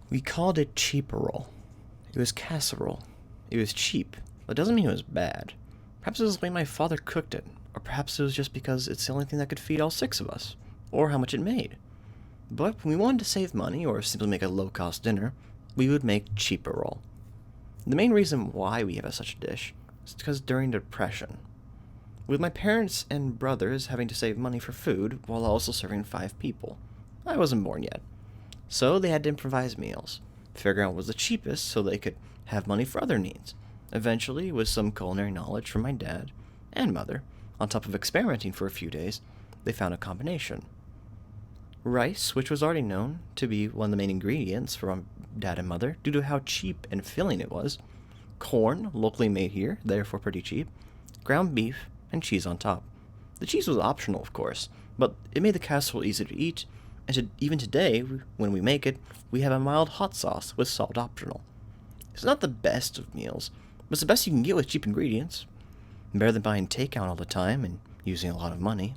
We called it Cheap-erole. It was casserole. It was cheap. That doesn't mean it was bad. Perhaps it was the way my father cooked it, or perhaps it was just because it's the only thing that could feed all six of us, or how much it made. But when we wanted to save money, or simply make a low-cost dinner, we would make Cheap-erole. The main reason why we have such a dish is because during the Depression, with my parents and brothers having to save money for food while also serving 5 people, I wasn't born yet. So they had to improvise meals, figure out what was the cheapest so they could have money for other needs. Eventually, with some culinary knowledge from my dad and mother, on top of experimenting for a few days, they found a combination. Rice, which was already known to be one of the main ingredients for my dad and mother due to how cheap and filling it was. Corn, locally made here, therefore pretty cheap. Ground beef, and cheese on top. The cheese was optional, of course, but it made the casserole easy to eat, and even today, when we make it, we have a mild hot sauce with salt optional. It's not the best of meals, but it's the best you can get with cheap ingredients. Better than buying takeout all the time and using a lot of money.